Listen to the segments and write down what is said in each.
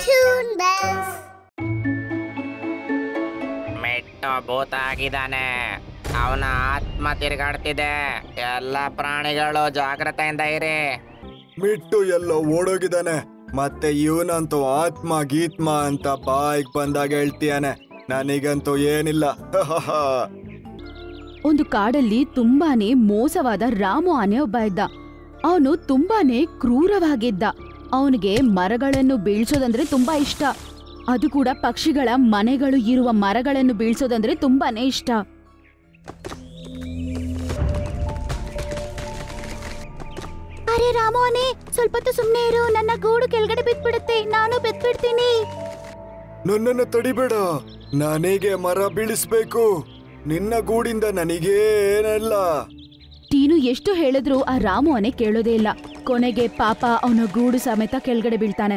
Toon Bells. Mittu ಭೂತ ಆಗಿದ್ದಾನೆ. ಅವನ ಆತ್ಮ ತಿರುಗಾಡ್ತಿದೆ. ಎಲ್ಲ ಪ್ರಾಣಿಗಳು ಜಾಗ್ರತೆಯಿಂದ ಇರಿ. ಮಿಟ್ಟು ಎಲ್ಲೋ ಓಡೋಗಿದ್ದಾನೆ. ಮತ್ತೆ ಇವನಂತೂ ಆತ್ಮ ಗೀತ್ಮ ಅಂತ ಬಾಯಿಗೆ ಬಂದಾಗ ಹೇಳ್ತೀಯಾನೆ. ನನಗಂತೂ ಏನಿಲ್ಲ. ಒಂದು ಕಾಡಲ್ಲಿ ತುಂಬಾನೇ ಮೋಸವಾದ ರಾಮು ಆನೆ ಒಬ್ಬ ಇದ್ದ. ಅವನು ತುಂಬಾನೇ ಕ್ರೂರವಾಗಿದ್ದ. ಅವನಿಗೆ ಮರಗಳನ್ನು ಬೀಳ್ಸೋದಂದ್ರೆ ತುಂಬಾ ಇಷ್ಟ. ಅದು ಕೂಡ ಪಕ್ಷಿಗಳ ಮನೆಗಳು ಇರುವ ಮರಗಳನ್ನು ಬೀಳ್ಸೋದಂದ್ರೆ ತುಂಬಾನೇ ಇಷ್ಟ. ಅರೆ ರಾಮು ಆನೆ, ಸ್ವಲ್ಪ ಹೊತ್ತು ಸುಮ್ನೆ ಇರು. ನನ್ನ ಗೂಡು ಕೆಳಗಡೆ ಬಿದ್ಬಿಡುತ್ತೆ. ನಾನು ಬಿದ್ಬಿಡ್ತೀನಿ. ನನ್ನನ್ನು ತಡಿಬೇಡ. ನನಗೆ ಮರ ಬೀಳಿಸ್ಬೇಕು. ನಿನ್ನ ಗೂಡಿಂದ ನನಗೇನಲ್ಲ. ಟೀನು ಎಷ್ಟು ಹೇಳಿದ್ರೂ ಆ ರಾಮು ಆನೆ ಕೇಳೋದೇ ಇಲ್ಲ. ಕೊನೆಗೆ ಪಾಪ ಅವನ ಗೂಡು ಸಮೇತ ಕೆಳಗಡೆ ಬೀಳ್ತಾನೆ.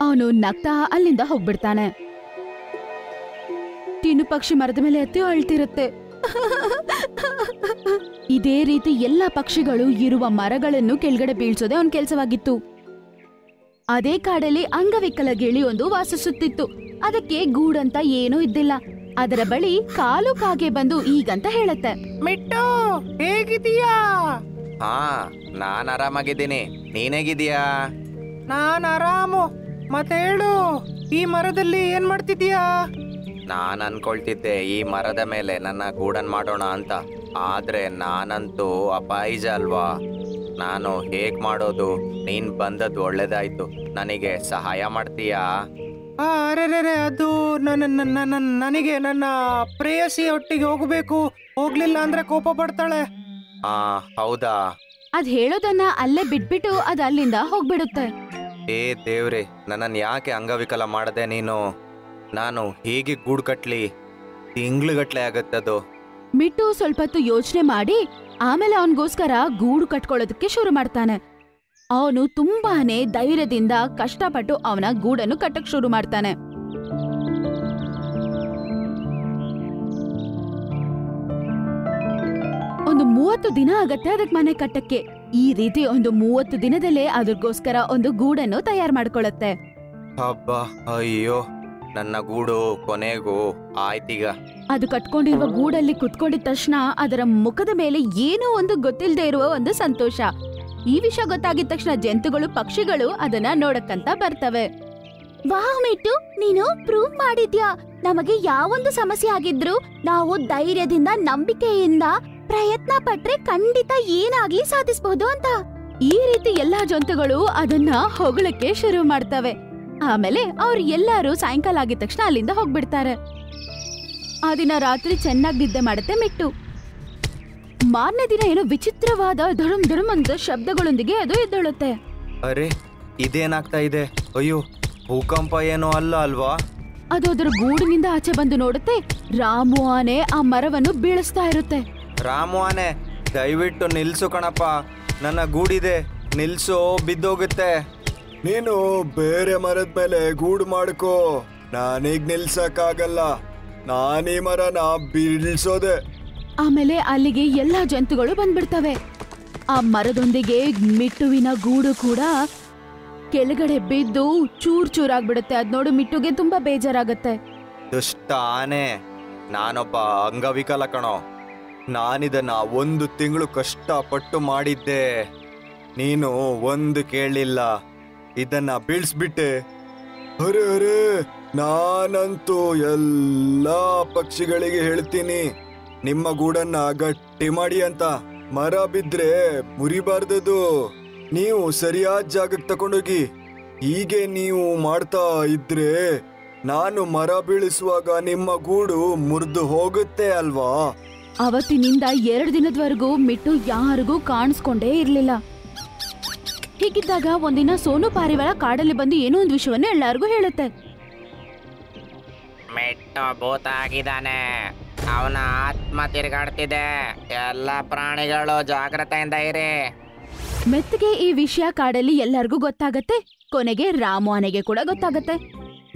ಅವನು ನಗ್ತಾ ಅಲ್ಲಿಂದ ಹೋಗ್ಬಿಡ್ತಾನೆ. ಟೀನು ಪಕ್ಷಿ ಮರದ ಮೇಲೆ ಹತ್ತಿ ಅಳ್ತಿರುತ್ತೆ. ಇದೇ ರೀತಿ ಎಲ್ಲಾ ಪಕ್ಷಿಗಳು ಇರುವ ಮರಗಳನ್ನು ಕೆಳಗಡೆ ಬೀಳ್ಸೋದೇ ಅವನ ಕೆಲಸವಾಗಿತ್ತು. ಅದೇ ಕಾಡಲ್ಲಿ ಅಂಗವಿಕಲ ಗಿಳಿ ಒಂದು ವಾಸಿಸುತ್ತಿತ್ತು. ಅದಕ್ಕೆ ಗೂಡಂತ ಏನೂ ಇದ್ದಿಲ್ಲ. ಅದರ ಬಳಿ ಕಾಲು ಕಾಗೆ ಬಂದು ಈಗಂತ ಹೇಳತ್ತೆ, ಮಿಟ್ಟು ಹೇಗಿದೀಯಾ? ಹಾ, ನಾನ್ ಆರಾಮಾಗಿದ್ದೀನಿ. ನೀನೇಗಿದೀಯಾ? ನಾನ್ ಆರಾಮು. ಮತ್ತೆ ಹೇಳು, ಈ ಮರದಲ್ಲಿ ಏನ್ ಮಾಡ್ತಿದೀಯಾ? ನಾನ್ ಅನ್ಕೊಳ್ತಿದ್ದೆ ಈ ಮರದ ಮೇಲೆ ನನ್ನ ಗೂಡನ್ ಮಾಡೋಣ ಅಂತ. ಆದ್ರೆ ನಾನಂತೂ ಅಪಾಯಿಜ ಅಲ್ವಾ. ನಾನು ಹೇಗ್ ಮಾಡೋದು? ನೀನ್ ಬಂದದ್ದು ಒಳ್ಳೇದಾಯ್ತು. ನನಗೆ ಸಹಾಯ ಮಾಡ್ತೀಯಾ? ಅರೆ ಅದು ನನಗೆ ನನ್ನ ಪ್ರೇಯಸಿ ಒಟ್ಟಿಗೆ ಹೋಗಬೇಕು. ಹೋಗ್ಲಿಲ್ಲ ಅಂದ್ರೆ ಕೋಪ ಪಡ್ತಾಳೆ. ಹೌದಾ? ಅದ್ ಹೇಳೋದನ್ನ ಅಲ್ಲೇ ಬಿಟ್ಬಿಟ್ಟು ಅದ್ ಅಲ್ಲಿಂದ ಹೋಗ್ಬಿಡುತ್ತೆ. ಏ ದೇವ್ರೆ, ನನ್ನನ್ ಯಾಕೆ ಅಂಗವಿಕಲ ಮಾಡದೆ ನೀನು? ನಾನು ಹೇಗೆ ಗೂಡು ಕಟ್ಲಿ? ತಿಂಗ್ಳುಗಟ್ಲೆ ಆಗತ್ತದು. ಮಿಟ್ಟು ಸ್ವಲ್ಪ ಹೊತ್ತು ಯೋಚನೆ ಮಾಡಿ ಆಮೇಲೆ ಅವನಿಗೋಸ್ಕರ ಗೂಡು ಕಟ್ಕೊಳ್ಳೋದಕ್ಕೆ ಶುರು ಮಾಡ್ತಾನೆ. ಅವನು ತುಂಬಾನೇ ಧೈರ್ಯದಿಂದ ಕಷ್ಟಪಟ್ಟು ಅವನ ಗೂಡನ್ನು ಕಟ್ಟಕ್ ಶುರು ಮಾಡ್ತಾನೆ. ಒಂದು 30 ದಿನ ಆಗತ್ತೆ ಅದಕ್ಕೆ ಮನೆ ಕಟ್ಟಕ್ಕೆ. ಈ ರೀತಿ ಒಂದು 30 ದಿನದಲ್ಲೇ ಅದಕ್ಕೋಸ್ಕರ ಒಂದು ಗೂಡನ್ನು ತಯಾರು ಮಾಡ್ಕೊಳ್ಳುತ್ತೆ. ಹಬ್ಬ, ಅಯ್ಯೋ, ನನ್ನ ಗೂಡು ಕೊನೆಗೂ ಆಯ್ತೀಗ. ಅದು ಕಟ್ಕೊಂಡಿರುವ ಗೂಡಲ್ಲಿ ಕುತ್ಕೊಂಡಿದ ತಕ್ಷಣ ಅದರ ಮುಖದ ಮೇಲೆ ಏನೋ ಒಂದು ಗೊತ್ತಿಲ್ಲದೆ ಇರುವ ಒಂದು ಸಂತೋಷ. ಈ ವಿಷಯ ಗೊತ್ತಾಗಿದ ತಕ್ಷಣ ಜಂತುಗಳು ಪಕ್ಷಿಗಳು ಅದನ್ನ ನೋಡಕ್ಕಂತ ಬರ್ತವೆ. ವಾಹ್ ಮಿಟ್ಟು, ನೀನು ಪ್ರೂವ್ ಮಾಡಿದ್ಯಾ. ನಮಗೆ ಯಾವೊಂದು ಸಮಸ್ಯೆ ಆಗಿದ್ರು ನಾವು ಧೈರ್ಯದಿಂದ ನಂಬಿಕೆಯಿಂದ ಪ್ರಯತ್ನ ಪಟ್ರೆ ಖಂಡಿತ ಏನಾಗ್ಲಿ ಸಾಧಿಸಬಹುದು ಅಂತ. ಈ ರೀತಿ ಎಲ್ಲಾ ಜಂತುಗಳು ಅದನ್ನ ಹೊಗಳಕ್ಕೆ ಶುರು ಮಾಡ್ತವೆ. ಆಮೇಲೆ ಅವ್ರು ಎಲ್ಲಾರು ಸಾಯಂಕಾಲ ಆಗಿದ ತಕ್ಷಣ ಅಲ್ಲಿಂದ ಹೋಗ್ಬಿಡ್ತಾರೆ. ಆ ದಿನ ರಾತ್ರಿ ಚೆನ್ನಾಗಿ ನಿದ್ದೆ ಮಾಡುತ್ತೆ ಮಿಟ್ಟು. ಮಾರನೇ ದಿನ ಏನೋ ವಿಚಿತ್ರವಾದ ಧಡಮ್ ಧಡಮ್ ಅಂತ ಶಬ್ದಗಳೊಂದಿಗೆ ಅದು ಎದ್ದೇಳುತ್ತೆ. ಅರೆ, ಇದೇನಾಗ್ತಾ ಇದೆ? ಅಯ್ಯೋ, ಭೂಕಂಪ ಏನೋ ಅಲ್ಲ ಅಲ್ವಾ? ಅದು ಅದರ ಗೂಡಿನಿಂದ ಆಚೆ ಬಂದು ನೋಡುತ್ತೆ. ರಾಮು ಆನೆ ಆ ಮರವನ್ನು ಬೀಳಿಸ್ತಾ ಇರುತ್ತೆ. ರಾಮು ಆನೆ, ದಯವಿಟ್ಟು ನಿಲ್ಸು ಕಣಪ್ಪ. ನನ್ನ ಗೂಡಿದೆ, ನಿಲ್ಸು, ಬಿದ್ದೋಗುತ್ತೆ. ನೀನು ಬೇರೆ ಮರದ ಮೇಲೆ ಗೂಡು ಮಾಡ್ಕೋ. ನಾನೀಗ ನಿಲ್ಸಕ್ಕಾಗಲ್ಲ. ನಾನೀ ಮರನ ಬೀಳ್ಸೋದೆ. ಆಮೇಲೆ ಅಲ್ಲಿಗೆ ಎಲ್ಲಾ ಜಂತುಗಳು ಬಂದ್ಬಿಡ್ತವೆ. ಆ ಮರದೊಂದಿಗೆ ಮಿಟ್ಟುವಿನ ಗೂಡು ಕೂಡ ಕೆಳಗಡೆ ಬಿದ್ದು ಚೂರ್ ಚೂರಾಗ್ಬಿಡುತ್ತೆ. ಅದ್ ನೋಡು ಮಿಟ್ಟುಗೆ ತುಂಬಾ ಬೇಜಾರಾಗತ್ತೆ. ದುಷ್ಟ ಆನೆ, ನಾನೊಬ್ಬ ಅಂಗವಿಕಲ ಕಣೋ. ನಾನಿದನ್ನ 1 ತಿಂಗಳು ಕಷ್ಟಪಟ್ಟು ಮಾಡಿದ್ದೆ. ನೀನು ಒಂದು ಕೇಳಲಿಲ್ಲ, ಇದನ್ನ ಬೀಳ್ಸ್ಬಿಟ್ಟೆ. ಅರೆ ಅರೆ, ನಾನಂತೂ ಎಲ್ಲಾ ಪಕ್ಷಿಗಳಿಗೆ ಹೇಳ್ತೀನಿ ನಿಮ್ಮ ಗೂಡನ್ನ ಗಟ್ಟಿ ಮಾಡಿ ಅಂತ. ಮರ ಬಿದ್ರೆ ಮುರಿಬಾರ್ದದು. ನೀವು ಸರಿಯಾದ ಜಾಗಕ್ಕೆ ತಕೊಂಡೋಗಿ. ಹೀಗೆ ನೀವು ಮಾಡ್ತಾ ಇದ್ರೆ ನಾನು ಮರ ಬೀಳಿಸುವಾಗ ನಿಮ್ಮ ಗೂಡು ಮುರಿದು ಹೋಗುತ್ತೆ ಅಲ್ವಾ? ಅವತ್ತಿನಿಂದ 2 ದಿನದವರೆಗೂ ಮಿಟ್ಟು ಯಾರಿಗೂ ಕಾಣಿಸ್ಕೊಂಡೇ ಇರ್ಲಿಲ್ಲ. ಹೀಗಿದ್ದಾಗ ಒಂದಿನ ಸೋನು ಪಾರಿವಾಳ ಕಾಡಲ್ಲಿ ಬಂದು ಏನೋ ಒಂದು ವಿಷಯವನ್ನು ಎಲ್ಲರಿಗೂ ಹೇಳುತ್ತೆ. ಮಿಟ್ಟು ಭೂತ ಆಗಿದ್ದಾನೆ. ಅವನ ಆತ್ಮ ತಿರುಗಾಡ್ತಿದೆ. ಎಲ್ಲ ಪ್ರಾಣಿಗಳು ಜಾಗ್ರತೆಯಿಂದ ಇರಿ. ಮೆತ್ತಗೆ ಈ ವಿಷಯ ಕಾಡಲ್ಲಿ ಎಲ್ಲರಿಗೂ ಗೊತ್ತಾಗತ್ತೆ. ಕೊನೆಗೆ ರಾಮು ಆನೆಗೆ ಕೂಡ ಗೊತ್ತಾಗತ್ತೆ.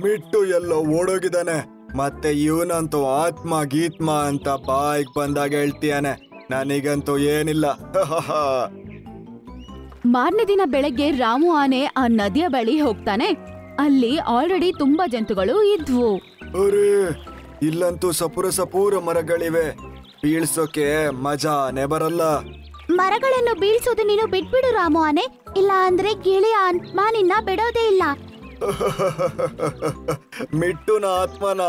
ಮಿಟ್ಟು ಎಲ್ಲೋ ಓಡೋಗಿದ್ದಾನೆ. ಮತ್ತೆ ಇವನಂತೂ ಆತ್ಮ ಗೀತ್ಮ ಅಂತ ಬಾಯಿಗೆ ಬಂದಾಗ ಹೇಳ್ತೀಯಾನೆ. ನನಗಂತೂ ಏನಿಲ್ಲ. ಮಾರನೇ ದಿನ ಬೆಳಗ್ಗೆ ರಾಮು ಆನೆ ಆ ನದಿಯ ಬಳಿ ಹೋಗ್ತಾನೆ. ಅಲ್ಲಿ ಆಲ್ರೆಡಿ ತುಂಬಾ ಜಂತುಗಳು ಇದ್ವು. ಅರೆ, ಇಲ್ಲಂತೂ ಸಪೂರ ಮರಗಳಿವೆ. ಬೀಳ್ಸೋಕೆ ಮಜಾನೇ ಬರಲ್ಲ. ಮರಗಳನ್ನು ಬೀಳ್ಸೋದು ನೀನು ಬಿಟ್ಬಿಡು ರಾಮು ಆನೆ, ಇಲ್ಲ ಅಂದ್ರೆ ಗಿಳಿಯ ಆತ್ಮ ನಿನ್ನ ಬಿಡೋದೇ ಇಲ್ಲ. ಮಿಟ್ಟುನ ಆತ್ಮನ.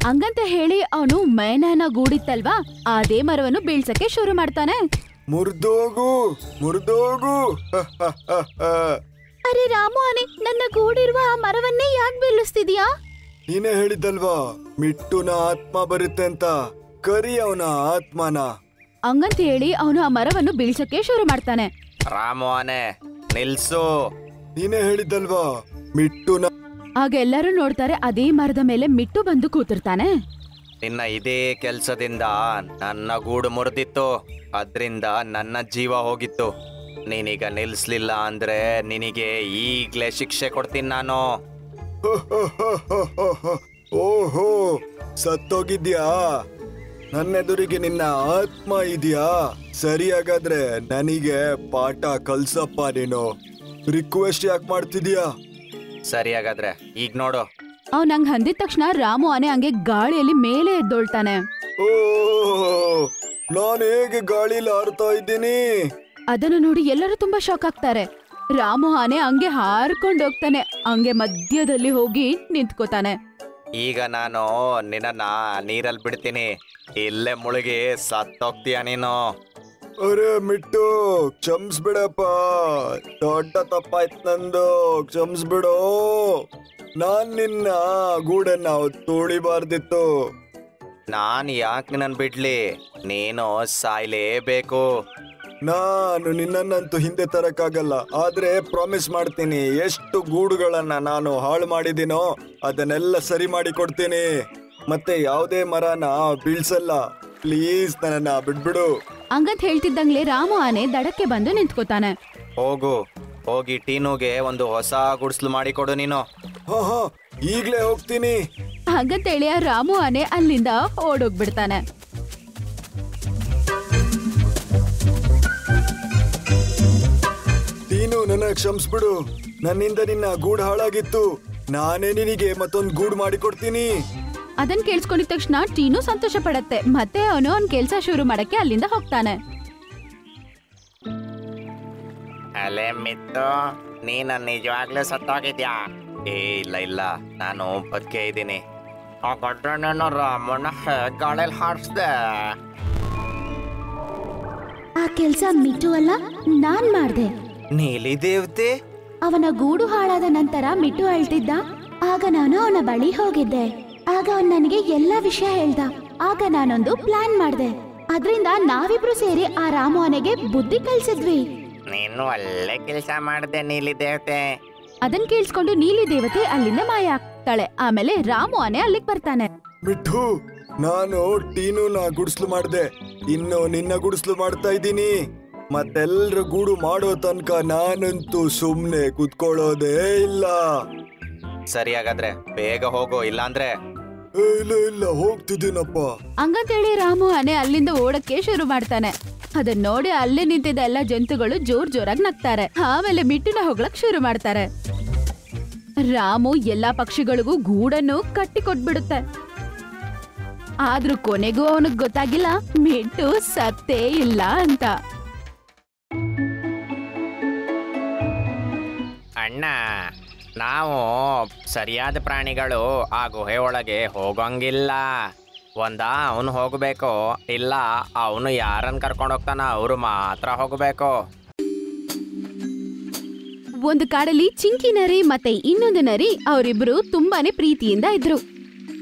ಹಂಗಂತ ಹೇಳಿ ಅವನು ಮೇನನ ಗೂಡಿತ್ತಲ್ವಾ, ಅದೇ ಮರವನ್ನು ಬೀಳ್ಸಕ್ಕೆ ಶುರು ಮಾಡ್ತಾನೆ. ಮುರ್ದೋಗು. ಅರೆ ರಾಮು ಆನೆ, ನನ್ನ ಗೂಡಿರುವ ಆ ಮರವನ್ನೇ ಯಾಕೆ ಬೀಳಿಸ್ತಿದ್ಯಾ? ನೀನೇ ಹೇಳಿದ್ದಲ್ವಾ ಮಿಟ್ಟುನ ಆತ್ಮ ಬರುತ್ತೆ ಅಂತ. ಕರಿ ಅವನ ಆತ್ಮನ. ಹಂಗಂತ ಹೇಳಿ ಅವನು ಆ ಮರವನ್ನು ಬೀಳ್ಸಕ್ಕೆ ಶುರು ಮಾಡ್ತಾನೆ. ರಾಮು ಆನೆ, ನಿಲ್ಸು. ನೀನೇ ಹೇಳಿದ್ದಲ್ವಾ ಮಿಟ್ಟುನ. ಆಗ ಎಲ್ಲರೂ ನೋಡ್ತಾರೆ, ಅದೇ ಮರದ ಮೇಲೆ ಮಿಟ್ಟು ಬಂದು ಕೂತಿರ್ತಾನೆ. ನಿನ್ನ ಇದೇ ಕೆಲ್ಸದಿಂದ ನನ್ನ ಗೂಡು ಮುರಿದಿತ್ತು, ಅದ್ರಿಂದ ನನ್ನ ಜೀವ ಹೋಗಿತ್ತು. ನೀನೀಗ ನಿಲ್ಸ್ಲಿಲ್ಲ ಅಂದ್ರೆ ನಿನಗೆ ಈಗ್ಲೇ ಶಿಕ್ಷೆ ಕೊಡ್ತೀನಿ ನಾನು. ಓಹೋ, ಸತ್ತೋಗಿದ್ಯಾ? ನನ್ನೆದುರಿಗೆ ನಿನ್ನ ಆತ್ಮ ಇದೆಯಾ? ಸರಿಯಾಗಾದ್ರೆ ನನಗೆ ಪಾಠ ಕಲ್ಸಪ್ಪ. ನೀನು ರಿಕ್ವೆಸ್ಟ್ ಯಾಕೆ ಮಾಡ್ತಿದ್ಯಾ? ಸರಿ, ಹಾಗಾದ್ರೆ ಈಗ ನೋಡು. ಅವ್ನ್ ಹಂಗ್ ಅಂದಿದ ತಕ್ಷಣ ರಾಮು ಆನೆ ಹಂಗೆ ಗಾಳಿಯಲ್ಲಿ ಮೇಲೆ ಎದ್ದೊಳ್ತಾನೆ. ಓ, ನಾನು ಹೇಗೆ ಗಾಳಿಲಿ ಹಾರ್ತಾ ಇದ್ದೀನಿ? ಅದನ್ನು ನೋಡಿ ಎಲ್ಲರೂ ತುಂಬಾ ಶಾಕ್ ಆಗ್ತಾರೆ. ರಾಮು ಆನೆ ಹಂಗೆ ಹಾರ್ಕೊಂಡು ಹೋಗ್ತಾನೆ, ಹಂಗೆ ಮಧ್ಯದಲ್ಲಿ ಹೋಗಿ ನಿಂತ್ಕೋತಾನೆ. ಈಗ ನಾನು ನಿನ್ನ ನೀರಲ್ಲಿ ಬಿಡ್ತೀನಿ, ಇಲ್ಲೇ ಮುಳುಗಿ ಸತ್ತೋಗ್ತೀಯ ನೀನು. ಅರೆ ಮಿಟ್ಟು, ಕ್ಷಮಿಸ್ಬಿಡಪ್ಪ, ದೊಡ್ಡ ತಪ್ಪಾಯ್ತು ನಂದು, ಕ್ಷಮಿಸ್ಬಿಡು. ನಾನ್ ನಿನ್ನ ಗೂಡನ್ನ ತುಳಿಬಾರ್ದಿತ್ತು. ನಾನು ಯಾಕೆ ನಿನ್ನನ್ನು ಬಿಡ್ಲಿ? ನೀನು ಸಾಯ್ಲೇಬೇಕು. ನಾನು ನಿನ್ನನ್ನಂತೂ ಹಿಂದೆ ತರಕ್ಕಾಗಲ್ಲ, ಆದ್ರೆ ಪ್ರಾಮಿಸ್ ಮಾಡ್ತೀನಿ, ಎಷ್ಟು ಗೂಡುಗಳನ್ನ ನಾನು ಹಾಳು ಮಾಡಿದ್ದೀನೋ ಅದನ್ನೆಲ್ಲ ಸರಿ ಮಾಡಿ ಕೊಡ್ತೀನಿ. ಮತ್ತೆ ಯಾವುದೇ ಮರನ ಬೀಳ್ಸಲ್ಲ. ಪ್ಲೀಸ್ ನನ್ನನ್ನ ಬಿಡ್ಬಿಡು. ಹಂಗಂತ ಹೇಳ್ತಿದ್ದಂಗ್ಲೆ ರಾಮು ಆನೆ ದಡಕ್ಕೆ ಬಂದು ನಿಂತ್ಕೋತಾನೆ. ಹೋಗಿ ಟೀನುಗೆ ಒಂದು ಹೊಸ ಗುಡಿಸ್ಲು ಮಾಡಿಕೊಡು ನೀನು. ಹಾ, ಈಗ್ಲೇ ಹೋಗ್ತೀನಿ. ಹಂಗಂತೇಳಿ ಆ ರಾಮು ಆನೆ ಅಲ್ಲಿಂದ ಓಡೋಗ್ಬಿಡ್ತಾನೆ. ಟೀನು, ನನ್ನ ಕ್ಷಮಿಸ್ಬಿಡು. ನನ್ನಿಂದ ನಿನ್ನ ಗೂಡು ಹಾಳಾಗಿತ್ತು. ನಾನೇ ನಿನಗೆ ಮತ್ತೊಂದು ಗೂಡು ಮಾಡಿಕೊಡ್ತೀನಿ. ಅದನ್ ಕೇಳಿಸ್ಕೊಂಡಿದ ತಕ್ಷಣ ಟೀನು ಸಂತೋಷ ಪಡತ್ತೆ. ಮತ್ತೆ ಅವನು ಅವ್ನ್ ಕೆಲ್ಸ ಶುರು ಮಾಡಕ್ಕೆ ಅಲ್ಲಿಂದ ಹೋಗ್ತಾನೆ. ಅಲೆ ಮಿತ್ತು, ನೀನು ನಿಜವಾಗ್ಲೂ ಸತ್ತೋಗಿದ್ಯಾ? ಇಲ್ಲ, ನಾನು ಬದುಕೆ ಇದ್ದೀನಿ. ಹಾಗಾದ್ರೆ ನಾನು ರಾಮನ ಗಾಳಿಯಲ್ಲಿ ಹಾರಿಸ್ದೆ. ಆ ಕೆಲ್ಸ ಮಿಟ್ಟು ಅಲ್ಲ, ನಾನ್ ಮಾಡ್ದೆ. ನೀಲಿ ದೇವತೆ? ಅವನ ಗೂಡು ಹಾಳಾದ ನಂತರ ಮಿಟ್ಟು ಅಳ್ತಿದ್ದ. ಆಗ ನಾನು ಅವನ ಬಳಿ ಹೋಗಿದ್ದೆ. ಆಗ ಅವನ್ ನನಗೆ ಎಲ್ಲಾ ವಿಷಯ ಹೇಳ್ದ. ಆಗ ನಾನೊಂದು ಪ್ಲಾನ್ ಮಾಡ್ದೆ. ಅದ್ರಿಂದ ನಾವಿಬ್ರು ಸೇರಿ ಆ ರಾಮು ಆನೆಗೆ ಬುದ್ಧಿ ಕಲ್ಸಿದ್ವಿ. ನೀನು ಒಳ್ಳೆ ಕೆಲಸ ಮಾಡಿದೆ ನೀಲಿ ದೇವತೆ. ಅದನ್ ಕೇಳಿಸ್ಕೊಂಡು ನೀಲಿ ದೇವತೆ ಅಲ್ಲಿಂದ ಮಾಯ ಆಗ್ತಾಳೆ. ಆಮೇಲೆ ರಾಮು ಆನೆ ಅಲ್ಲಿಗೆ ಬರ್ತಾನೆ. ಮಿಟ್ಟು, ನಾನು ಟೀನುನ ಗುಡಿಸ್ಲು ಮಾಡ್ದೆ, ಇನ್ನು ನಿನ್ನ ಗುಡಿಸ್ಲು ಮಾಡ್ತಾ ಇದ್ದೀನಿ. ಮತ್ತೆಲ್ರ ಗೂಡು ಮಾಡೋ ತನಕ ನಾನಂತೂ ಸುಮ್ನೆ ಕುತ್ಕೊಳ್ಳೋದೇ ಇಲ್ಲ. ಸರಿ, ಹಾಗಾದ್ರೆ ಬೇಗ ಹೋಗು, ಇಲ್ಲಾಂದ್ರೆ. ಇಲ್ಲ, ಹೋಗ್ತಿದ್ದೀನಪ್ಪ. ಹಂಗಂತೇಳಿ ರಾಮು ಆನೆ ಅಲ್ಲಿಂದ ಓಡಕ್ಕೆ ಶುರು ಮಾಡ್ತಾನೆ. ಅದನ್ನ ನೋಡಿ ಅಲ್ಲೇ ನಿಂತಿದ್ದ ಎಲ್ಲ ಜಂತುಗಳು ಜೋರಾಗಿ ನಗ್ತಾರೆ. ಆಮೇಲೆ ಮಿಟ್ಟುನ ಹೋಗ್ಲಕ್ ಶುರು ಮಾಡ್ತಾರೆ. ರಾಮು ಎಲ್ಲಾ ಪಕ್ಷಿಗಳಿಗೂ ಗೂಡನ್ನು ಕಟ್ಟಿ ಕೊಟ್ಬಿಡುತ್ತೆ. ಆದ್ರೂ ಕೊನೆಗೂ ಅವನಿಗೆ ಗೊತ್ತಾಗಿಲ್ಲ ಮಿಟ್ಟು ಸತ್ತೇ ಇಲ್ಲ ಅಂತ. ಅಣ್ಣ, ನಾವು ಸರಿಯಾದ ಪ್ರಾಣಿಗಳು ಆ ಗುಹೆ ಒಳಗೆ ಹೋಗಂಗಿಲ್ಲ. ಅವನು ಹೋಗ್ಬೇಕು, ಇಲ್ಲ ಅವನು ಯಾರನ್ನ ಕರ್ಕೊಂಡು ಹೋಗ್ತಾನ ಅವರು ಮಾತ್ರ ಹೋಗ್ಬೇಕು. ಒಂದು ಕಾಡಲ್ಲಿ ಚಿಂಕಿ ನರಿ ಮತ್ತೆ ಇನ್ನೊಂದು ನರಿ, ಅವರಿಬ್ರು ತುಂಬಾನೇ ಪ್ರೀತಿಯಿಂದ ಇದ್ರು.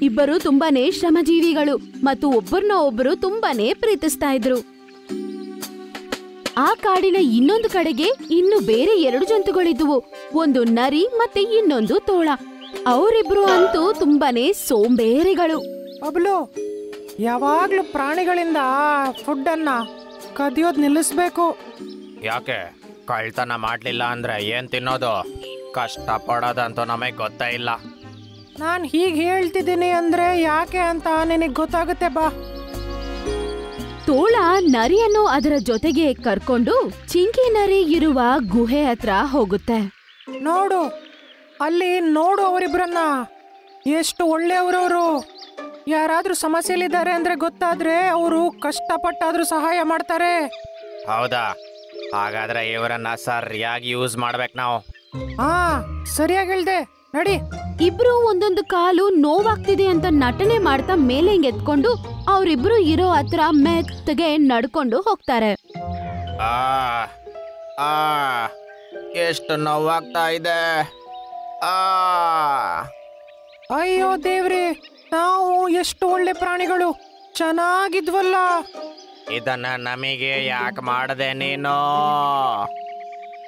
ಇಬ್ಬರು ತುಂಬಾನೇ ಶ್ರಮಜೀವಿಗಳು ಮತ್ತು ಒಬ್ಬರನ್ನ ಒಬ್ಬರು ತುಂಬಾನೇ ಪ್ರೀತಿಸ್ತಾ ಇದ್ರು. ಆ ಕಾಡಿನ ಇನ್ನೊಂದು ಕಡೆಗೆ ಇನ್ನು ಬೇರೆ 2 ಜಂತುಗಳಿದ್ವು. ಒಂದು ನರಿ ಮತ್ತೆ ಇನ್ನೊಂದು ತೋಳ. ಅವರಿಬ್ರು ಅಂತೂ ತುಂಬಾನೇ ಸೋಂಬೇರಿಗಳು. ಅಬ್ಲು, ಯಾವಾಗ್ಲೂ ಪ್ರಾಣಿಗಳಿಂದ ಫುಡ್ ಅನ್ನ ಕದಿಯೋದ್ ನಿಲ್ಲಿಸ್ಬೇಕು. ಯಾಕೆ? ಕಳ್ತನ ಮಾಡ್ಲಿಲ್ಲ ಅಂದ್ರೆ ಏನ್ ತಿನ್ನೋದು? ಕಷ್ಟ ಪಡೋದಂತೂ ನಮಗೆ ಗೊತ್ತೇ ಇಲ್ಲ. ನಾನ್ ಹೀಗ್ ಹೇಳ್ತಿದ್ದೀನಿ ಅಂದ್ರೆ ಯಾಕೆ ಅಂತ ನಿನಗ್ ಗೊತ್ತಾಗುತ್ತೆ ಬಾ. ತೋಳ ನರಿಯನ್ನು ಅದರ ಜೊತೆಗೆ ಕರ್ಕೊಂಡು ಚಿಂಕಿ ನರಿ ಇರುವ ಗುಹೆ ಹತ್ರ ಹೋಗುತ್ತೆ. ನೋಡು ಅಲ್ಲಿ ನೋಡು ಅವರಿಬ್ರನ್ನ, ಎಷ್ಟು ಒಳ್ಳೆಯವರವರು. ಯಾರಾದ್ರೂ ಸಮಸ್ಯೆಲಿದ್ದಾರೆ ಅಂದ್ರೆ ಗೊತ್ತಾದ್ರೆ ಅವರು ಕಷ್ಟಪಟ್ಟಾದ್ರೂ ಸಹಾಯ ಮಾಡ್ತಾರೆ. ಹೌದಾ? ಹಾಗಾದ್ರೆ ಇವರನ್ನ ಸರಿಯಾಗಿ ಯೂಸ್ ಮಾಡ್ಬೇಕು ನಾವು. ಹಾ, ಸರಿಯಾಗಿ ಹೇಳ್ದೆ. ನಡಿ. ಇಬ್ರು ಒಂದೊಂದು ಕಾಲು ನೋವಾಗ್ತಿದೆ ಅಂತ ನಟನೆ ಮಾಡ್ತಾ ಮೇಲೆ ಎತ್ಕೊಂಡು ಅವ್ರಿಬ್ರು ಇರೋ ಹತ್ರ ಮೆತ್ತಗೆ ನಡ್ಕೊಂಡು ಹೋಗ್ತಾರೆ. ಆ ಆ ಎಷ್ಟು ನೋವಾಗ್ತಾ ಇದೆ. ಆ ಅಯ್ಯೋ ದೇವ್ರಿ, ನಾವು ಎಷ್ಟು ಒಳ್ಳೆ ಪ್ರಾಣಿಗಳು, ಚೆನ್ನಾಗಿದ್ವಲ್ಲ. ಇದನ್ನ ನಮಗೆ ಯಾಕೆ ಮಾಡದೆ ನೀನು?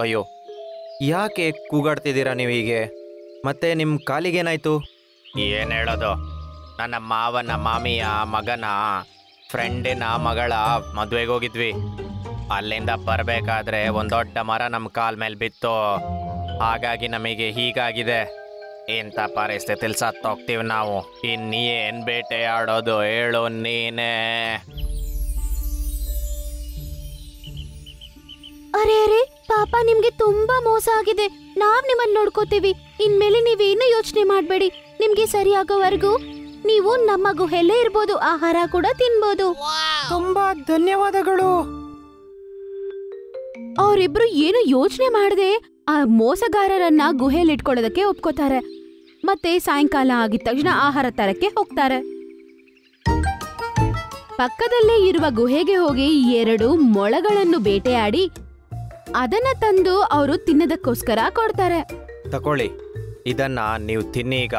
ಅಯ್ಯೋ, ಯಾಕೆ ಕೂಗಾಡ್ತಿದ್ದೀರಾ ನೀವು ಹೀಗೆ? ಮತ್ತೆ ನಿಮ್ಮ ಕಾಲಿಗೇನಾಯ್ತು? ಏನು ಹೇಳೋದು, ನನ್ನ ಮಾವನ ಮಾಮಿಯ ಮಗನ ಫ್ರೆಂಡಿನ ಮಗಳ ಮದುವೆಗೆ ಹೋಗಿದ್ವಿ. ಅಲ್ಲಿಂದ ಬರಬೇಕಾದ್ರೆ ಒಂದು ದೊಡ್ಡ ಮರ ನಮ್ಮ ಕಾಲ್ ಮೇಲೆ ಬಿತ್ತು. ಹಾಗಾಗಿ ನಮಗೆ ಹೀಗಾಗಿದೆ. ಇಂಥ ಪರಿಸ್ಥಿತಿಲಿ ಸತ್ತೋಗ್ತೀವಿ ನಾವು. ಇನ್ನೇನು ಬೇಟೆ ಆಡೋದು ಹೇಳು ನೀನೇ. ಅರೆ ಅರೆ ಪಾಪ, ನಿಮ್ಗೆ ತುಂಬಾ ಮೋಸ ಆಗಿದೆ. ನಾವ್ ನಿಮ್ಮನ್ನ ನೋಡ್ಕೋತೀವಿ. ಇನ್ಮೇಲೆ ನೀವೇನು ಯೋಚನೆ ಮಾಡ್ಬೇಡಿ. ನಿಮ್ಗೆ ಸರಿಯಾಗೋವರೆಗೂ ನೀವು ನಮ್ಮ ಗುಹೆಲ್ಲೇ ಇರ್ಬೋದು, ಆಹಾರ ಕೂಡ ತಿನ್ಬೋದು. ತುಂಬಾ ಧನ್ಯವಾದಗಳು. ಅವರಿಬ್ರು ಏನು ಯೋಚನೆ ಮಾಡದೆ ಆ ಮೋಸಗಾರರನ್ನ ಗುಹೆಯಲ್ಲಿ ಇಟ್ಕೊಳ್ಳೋದಕ್ಕೆ ಒಪ್ಕೋತಾರೆ. ಮತ್ತೆ ಸಾಯಂಕಾಲ ಆಗಿದ ತಕ್ಷಣ ಆಹಾರ ತರಕ್ಕೆ ಹೋಗ್ತಾರೆ. ಪಕ್ಕದಲ್ಲೇ ಇರುವ ಗುಹೆಗೆ ಹೋಗಿ 2 ಮೊಳಗಳನ್ನು ಬೇಟೆಯಾಡಿ ಅದನ್ನ ತಂದು ಅವರು ತಿನ್ನೋದಕ್ಕೋಸ್ಕರ ಕೊಡ್ತಾರೆ. ತಕೊಳ್ಳಿ, ಇದನ್ನ ನೀವು ತಿನ್ನಿ ಈಗ.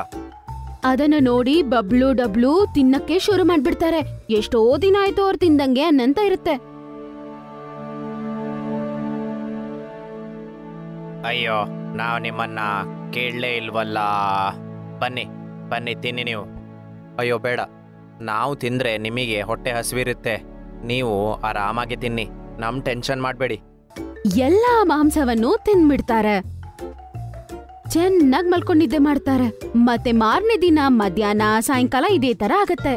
ಅದನ್ನ ನೋಡಿ ಬಬ್ಲು ಡಬ್ಲು ತಿನ್ನಕ್ಕೆ ಶುರು ಮಾಡ್ಬಿಡ್ತಾರೆ. ಎಷ್ಟೋ ದಿನ ಆಯ್ತು ಅವ್ರು ತಿಂದಂಗೆ ಅನ್ನಂತ ಇರುತ್ತೆ. ಅಯ್ಯೋ, ನಾವು ನಿಮ್ಮನ್ನ ಕೇಳಲೇ ಇಲ್ವಲ್ಲ. ಬನ್ನಿ ಬನ್ನಿ ತಿನ್ನಿ ನೀವು. ಅಯ್ಯೋ ಬೇಡ, ನಾವು ತಿಂದ್ರೆ ನಿಮಗೆ ಹೊಟ್ಟೆ ಹಸಿವಿರುತ್ತೆ. ನೀವು ಆರಾಮಾಗಿ ತಿನ್ನಿ, ನಮ್ ಟೆನ್ಷನ್ ಮಾಡಬೇಡಿ. ಎಲ್ಲಾ ಮಾಂಸವನ್ನು ತಿನ್ಬಿಡ್ತಾರೆ. ಚೆನ್ನಾಗಿ ಮಲ್ಕೊಂಡಿದ್ದೆ ಮಾಡ್ತಾರೆ. ಮತ್ತೆ ಮಾರನೇ ದಿನ ಮಧ್ಯಾಹ್ನ ಸಾಯಂಕಾಲ ಇದೇ ತರ ಆಗತ್ತೆ.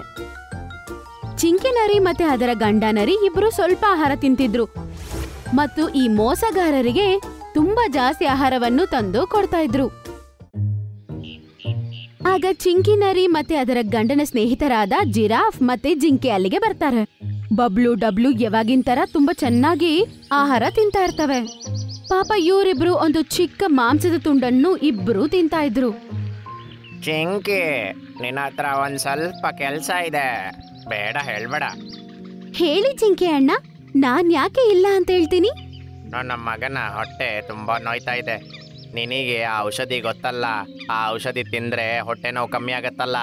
ಚಿಂಕಿ ನರಿ ಮತ್ತೆ ಅದರ ಗಂಡ ನರಿ ಇಬ್ರು ಸ್ವಲ್ಪ ಆಹಾರ ತಿಂತಿದ್ರು ಮತ್ತು ಈ ಮೋಸಗಾರರಿಗೆ ತುಂಬಾ ಜಾಸ್ತಿ ಆಹಾರವನ್ನು ತಂದು ಕೊಡ್ತಾ ಇದ್ರು. ಆಗ ಚಿಂಕಿ ನರಿ ಮತ್ತೆ ಅದರ ಗಂಡನ ಸ್ನೇಹಿತರಾದ ಜಿರಾಫ್ ಮತ್ತೆ ಜಿಂಕೆ ಅಲ್ಲಿಗೆ ಬರ್ತಾರೆ. ಬಬ್ಲು ಡಬ್ಲು ಯಾವಾಗಿನ ತರ ತುಂಬಾ ಚೆನ್ನಾಗಿ ಆಹಾರ ತಿಂತಾ ಇರ್ತವೆ. ಪಾಪ ಇವರಿಬ್ರು ಒಂದು ಚಿಕ್ಕ ಮಾಂಸದ ತುಂಡನ್ನು ಇಬ್ರು ತಿಂತಾ ಇದ್ರು. ಚಿಂಕಿ, ನಿನ್ನ ಹತ್ರ ಒಂದ್ ಸ್ವಲ್ಪ ಕೆಲ್ಸ ಇದೆ, ಬೇಡ ಹೇಳ್ಬೇಡ. ಹೇಳಿ ಚಿಂಕೆ ಅಣ್ಣ, ನಾನ್ ಯಾಕೆ ಇಲ್ಲ ಅಂತ ಹೇಳ್ತೀನಿ. ನನ್ನ ಮಗನ ಹೊಟ್ಟೆ ತುಂಬಾ ನೋಯ್ತಾ ಇದೆ. ನಿನಗೆ ಆ ಔಷಧಿ ಗೊತ್ತಲ್ಲ? ಆ ಔಷಧಿ ತಿಂದ್ರೆ ಹೊಟ್ಟೆ ನೋವು ಕಮ್ಮಿ ಆಗತ್ತಲ್ಲ.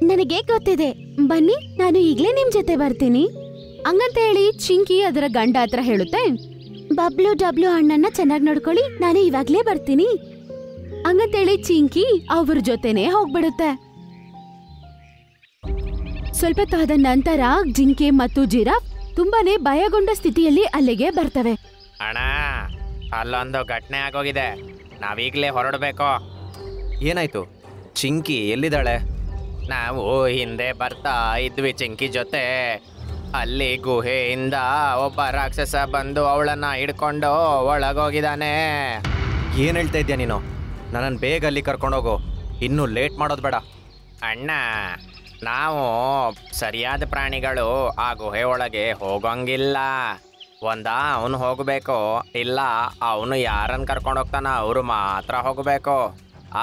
ನನಗೆ ಗೊತ್ತಿದೆ, ಬನ್ನಿ ನಾನು ಈಗ್ಲೇ ನಿಮ್ ಜೊತೆ ಬರ್ತೀನಿ ಹಂಗಂತ ಹೇಳಿ ಚಿಂಕಿ ಅದರ ಗಂಡ ಹತ್ರ ಹೇಳುತ್ತೆ. ಬಬ್ಲು ಡಬ್ಲು ಅಣ್ಣನ್ನ ಚೆನ್ನಾಗಿ ನೋಡ್ಕೊಳ್ಳಿ, ನಾನು ಇವಾಗ್ಲೇ ಬರ್ತೀನಿ ಹಂಗಂತೇಳಿ ಚಿಂಕಿ ಅವ್ರ ಜೊತೆನೆ ಹೋಗ್ಬಿಡುತ್ತೆ. ಸ್ವಲ್ಪ ತಾದ ನಂತರ ಜಿಂಕೆ ಮತ್ತು ಜಿರಾಫ್ ತುಂಬಾನೇ ಭಯಗೊಂಡ ಸ್ಥಿತಿಯಲ್ಲಿ ಅಲ್ಲಿಗೆ ಬರ್ತವೆ. ಅಣ್ಣ, ಅಲ್ಲೊಂದು ಘಟನೆ ಆಗೋಗಿದೆ, ನಾವೀಗ್ಲೇ ಹೊರಡಬೇಕು. ಏನಾಯ್ತು? ಚಿಂಕಿ ಎಲ್ಲಿದ್ದಾಳೆ? ನಾವು ಹಿಂದೆ ಬರ್ತಾ ಇದ್ವಿ ಚಿಂಕಿ ಜೊತೆ. ಅಲ್ಲಿ ಗುಹೆಯಿಂದ ಒಬ್ಬ ರಾಕ್ಷಸ ಬಂದು ಅವಳನ್ನ ಹಿಡ್ಕೊಂಡು ಒಳಗೋಗಿದ್ದಾನೆ. ಏನು ಹೇಳ್ತಾ ಇದ್ಯಾ ನೀನು? ನನ್ನನ್ನು ಬೇಗ ಅಲ್ಲಿ ಕರ್ಕೊಂಡೋಗು, ಇನ್ನೂ ಲೇಟ್ ಮಾಡೋದು ಬೇಡ. ಅಣ್ಣ, ನಾವು ಸರಿಯಾದ ಪ್ರಾಣಿಗಳು ಆ ಗುಹೆ ಒಳಗೆ ಹೋಗಂಗಿಲ್ಲ. ಅವನು ಹೋಗಬೇಕು, ಇಲ್ಲ ಅವನು ಯಾರನ್ನು ಕರ್ಕೊಂಡು ಹೋಗ್ತಾನ ಅವರು ಮಾತ್ರ ಹೋಗಬೇಕು.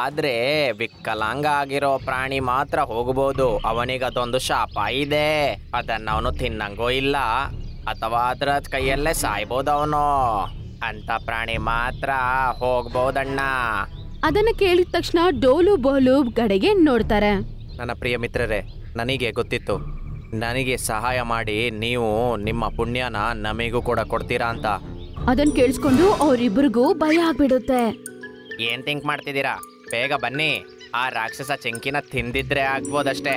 ಆದರೆ ವಿಕಲಾಂಗ ಆಗಿರೋ ಪ್ರಾಣಿ ಮಾತ್ರ ಹೋಗ್ಬೋದು. ಅವನಿಗೆ ಅದೊಂದು ಶಾಪ ಇದೆ, ಅದನ್ನು ಅವನು ತಿನ್ನಂಗೂ ಇಲ್ಲ ಅಥವಾ ಅದರ ಕೈಯಲ್ಲೇ ಸಾಯ್ಬೋದು ಅವನು. ಅಂತ ಪ್ರಾಣಿ ಮಾತ್ರ ಹೋಗ್ಬೋದಣ್ಣ. ಅದನ್ನ ಕೇಳಿದ ತಕ್ಷಣ ಡೋಲು ಬೋಲು ಕಡೆಗೆ ನೋಡ್ತಾರೆ. ನನ್ನ ಪ್ರಿಯ ಮಿತ್ರರೇ, ನನಗೆ ಗೊತ್ತಿತ್ತು ನನಗೆ ಸಹಾಯ ಮಾಡಿ ನೀವು ನಿಮ್ಮ ಪುಣ್ಯನ ನಮಗೂ ಕೂಡ ಕೊಡ್ತೀರಾ ಅಂತ. ಅದನ್ನ ಕೇಳಿಸ್ಕೊಂಡು ಅವ್ರಿಬ್ರಿಗೂ ಭಯ ಆಗ್ಬಿಡುತ್ತೆ. ಏನ್ ಥಿಂಕ್ ಮಾಡ್ತಿದ್ದೀರಾ? ಬೇಗ ಬನ್ನಿ, ಆ ರಾಕ್ಷಸ ಚಿಂಕಿನ ತಿಂದಿದ್ರೆ ಆಗ್ಬೋದಷ್ಟೇ.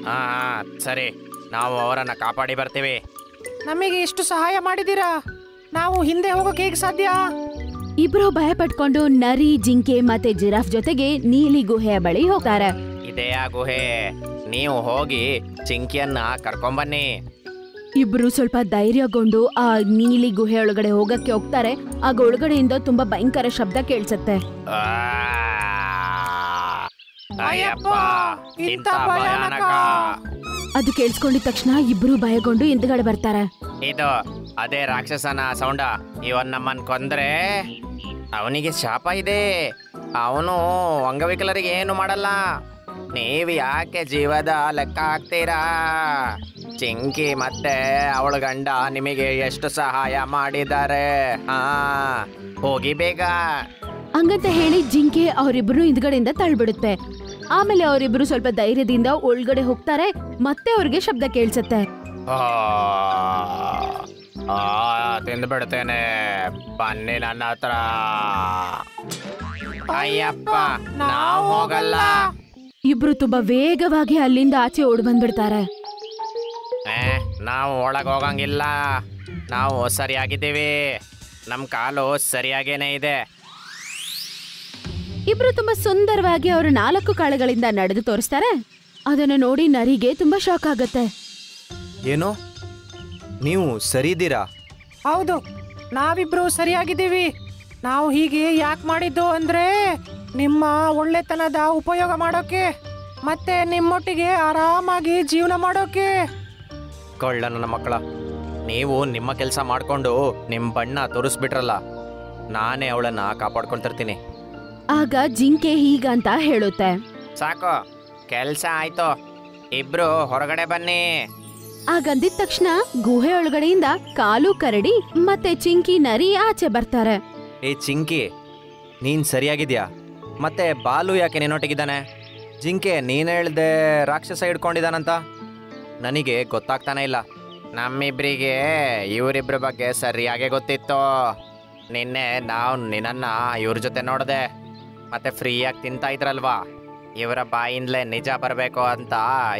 ಹಾ ಸರಿ, ನಾವು ಅವರನ್ನ ಕಾಪಾಡಿ ಬರ್ತೀವಿ. ನಮಗೆ ಇಷ್ಟು ಸಹಾಯ ಮಾಡಿದ್ದೀರಾ, ನಾವು ಹಿಂದೆ ಹೋಗೋಕೆ ಹೇಗೆ ಸಾಧ್ಯ? ಇಬ್ರು ಭಯ ಪಟ್ಕೊಂಡು ನರಿ, ಜಿಂಕೆ ಮತ್ತೆ ಜಿರಾಫ್ ಜೊತೆಗೆ ನೀಲಿ ಗುಹೆಯ ಬಳಿ ಹೋಗ್ತಾರೆ. ಇದೇ ಆ ಗುಹೆ, ನೀವು ಹೋಗಿ ಚಿಂಕಿಯನ್ನ ಕರ್ಕೊಂಬನ್ನಿ. ಇಬ್ರು ಸ್ವಲ್ಪ ಧೈರ್ಯಗೊಂಡು ಆ ನೀಲಿ ಗುಹೆ ಒಳಗಡೆ ಹೋಗಕ್ಕೆ ಹೋಗ್ತಾರೆ. ಆಗ ಒಳಗಡೆಯಿಂದ ತುಂಬಾ ಭಯಂಕರ ಶಬ್ದ ಕೇಳಿಸತ್ತೆ. ಅಯ್ಯಪ್ಪ, ಇಂಥ ಭಯಾನಕ. ಅದು ಕೇಳಿಸ್ಕೊಂಡಿದ ತಕ್ಷಣ ಇಬ್ರು ಭಯಗೊಂಡು ಹಿಂದ್ಗಡೆ ಬರ್ತಾರೆ. ಇದು ಅದೇ ರಾಕ್ಷಸನ ಸೌಂಡ. ಇವನ್ ನಮ್ಮನ್ ಕೊಂದ್ರೆ ಅವನಿಗೆ ಶಾಪ ಇದೆ. ಅವನು ಅಂಗವಿಕಲರಿಗೆ ಏನು ಮಾಡಲ್ಲ. ನೀವ್ ಯಾಕೆ ಜೀವದ ಲೆಕ್ಕ ಹಾಕ್ತೀರಾ? ಚಿಂಕಿ ಮತ್ತೆ ಅವಳ ಗಂಡ ನಿಮಗೆ ಎಷ್ಟು ಸಹಾಯ ಮಾಡಿದ್ದಾರೆ. ಹಾ, ಹೋಗಿ ಬೇಗ. ಹಂಗಂತ ಹೇಳಿ ಜಿಂಕೆ ಅವರಿಬ್ರು ಹಿಂದ್ಗಡೆಯಿಂದ ತಳ್ಬಿಡುತ್ತೆ. ಆಮೇಲೆ ಅವರಿಬ್ರು ಸ್ವಲ್ಪ ಧೈರ್ಯದಿಂದ ಒಳಗಡೆ ಹೋಗ್ತಾರೆ. ಮತ್ತೆ ಅವ್ರಿಗೆ ಶಬ್ದ ಕೇಳಿಸತ್ತೆ. ತಿಂದು ಬಿಡ್ತೇನೆ, ಬನ್ನಿ ನನ್ನ ಹತ್ರ. ಅಯ್ಯಪ್ಪ, ನಾವು ಹೋಗಲ್ಲ. ಇಬ್ರು ತುಂಬಾ ವೇಗವಾಗಿ ಅಲ್ಲಿಂದ ಆಚೆ ಓಡ್ ಬಂದ್ಬಿಡ್ತಾರೆ. ನಾವು ಒಳಗೆ ಹೋಗಂಗಿಲ್ಲ. ನಾವು ಸರಿಯಾಗಿದ್ದೀವಿ. ನಮ್ಮ ಕಾಲು ಸರಿಯಾಗೇನೆ ಇದೆ. ಇಬ್ರು ತುಂಬಾ ಸುಂದರವಾಗಿ ಅವರು 4 ಕಾಳುಗಳಿಂದ ನಡೆದು ತೋರಿಸ್ತಾರೆ. ಅದನ್ನು ನೋಡಿ ನರಿಗೆ ತುಂಬಾ ಶಾಕ್ ಆಗತ್ತೆ. ಏನು, ನೀವು ಸರಿ ಇದ್ದೀರಾ? ಹೌದು, ನಾವಿಬ್ರು ಸರಿಯಾಗಿದ್ದೀವಿ. ನಾವು ಹೀಗೆ ಯಾಕೆ ಮಾಡಿದ್ದು ಅಂದ್ರೆ ನಿಮ್ಮ ಒಳ್ಳೆತನದ ಉಪಯೋಗ ಮಾಡೋಕೆ, ಮತ್ತೆ ನಿಮ್ಮೊಟ್ಟಿಗೆ ಆರಾಮಾಗಿ ಜೀವನ ಮಾಡೋಕೆ. ಕೊಳ್ಳ ನನ್ನ ಮಕ್ಕಳ, ನೀವು ನಿಮ್ಮ ಕೆಲಸ ಮಾಡಿಕೊಂಡು ನಿಮ್ಮ ಬಣ್ಣ ತೋರಿಸ್ಬಿಟ್ರಲ್ಲ, ನಾನೇ ಅವಳನ್ನ ಕಾಪಾಡ್ಕೊಳ್ತಿರ್ತೀನಿ. ಆಗ ಜಿಂಕೆ ಹೀಗಂತ ಹೇಳುತ್ತೆ. ಸಾಕು, ಕೆಲಸ ಆಯ್ತು. ಇಬ್ರು ಹೊರಗಡೆ ಬನ್ನಿ. ಆಗಂದಿದ ತಕ್ಷಣ ಗುಹೆ ಒಳಗಡೆಯಿಂದ ಕಾಲು ಕರಡಿ ಮತ್ತೆ ಚಿಂಕಿ ನರಿ ಆಚೆ ಬರ್ತಾರೆ. ಏ ಚಿಂಕಿ, ನೀನ್ ಸರಿಯಾಗಿದ್ಯಾ? ಮತ್ತೆ ಬಾಲು ಯಾಕೆ ನಿನ್ನೊಟ್ಟಿಗಿದ್ದಾನೆ? ಜಿಂಕೆ, ನೀನ್ ಹೇಳ್ದೆ ರಾಕ್ಷಸ ಹಿಡ್ಕೊಂಡಿದ್ದಾನಂತ. ನನಗೆ ಗೊತ್ತಾಗ್ತಾನೆ ಇಲ್ಲ. ನಮ್ಮಿಬ್ರಿಗೆ ಇವರಿಬ್ರ ಬಗ್ಗೆ ಸರಿಯಾಗೇ ಗೊತ್ತಿತ್ತು. ನಿನ್ನೆ ನಾವು ನಿನ್ನನ್ನ ಇವ್ರ ಜೊತೆ ನೋಡಿದೆ. ಮತ್ತೆ ಫ್ರೀಯಾಗಿ ತಿಂತಾ ಇದ್ರಲ್ವಾ, ಇವರ ಬಾಯಿಂದಲೇ ನಿಜ ಬರಬೇಕು ಅಂತ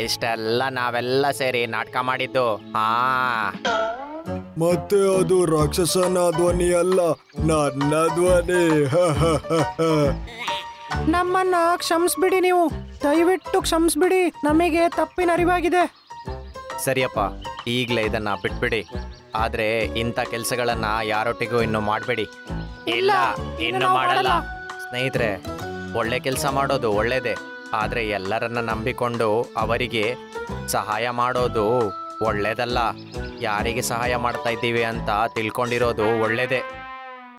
ಇಷ್ಟೆಲ್ಲ ನಾವೆಲ್ಲ ಸೇರಿ ನಾಟಕ ಮಾಡಿದ್ದು. ಹಾ, ಮತ್ತೆ ಅದು ರಾಕ್ಷಸನ ಧ್ವನಿ ಅಲ್ಲ, ನನ್ನ ಧ್ವನಿ. ನಮ್ಮನ್ನ ಕ್ಷಮಿಸ್ಬಿಡಿ, ನೀವು ದಯವಿಟ್ಟು ಕ್ಷಮಿಸ್ಬಿಡಿ. ನಮಗೆ ತಪ್ಪಿನ ಅರಿವಾಗಿದೆ. ಸರಿಯಪ್ಪ, ಈಗಲೇ ಇದನ್ನ ಬಿಟ್ಬಿಡಿ. ಆದ್ರೆ ಇಂಥ ಕೆಲಸಗಳನ್ನ ಯಾರೊಟ್ಟಿಗೂ ಇನ್ನು ಮಾಡಬೇಡಿ. ಇಲ್ಲ, ಇನ್ನು ಮಾಡಲ್ಲ. ಸ್ನೇಹಿತರೆ, ಒಳ್ಳೆ ಕೆಲಸ ಮಾಡೋದು ಒಳ್ಳೇದೇ, ಆದ್ರೆ ಎಲ್ಲರನ್ನ ನಂಬಿಕೊಂಡು ಅವರಿಗೆ ಸಹಾಯ ಮಾಡೋದು ಒಳ್ಳೇದಲ್ಲ. ಯಾರಿಗೆ ಸಹಾಯ ಮಾಡ್ತಾ ಇದ್ದೀವಿ ಅಂತ ತಿಳ್ಕೊಂಡಿರೋದು ಒಳ್ಳೇದೇ.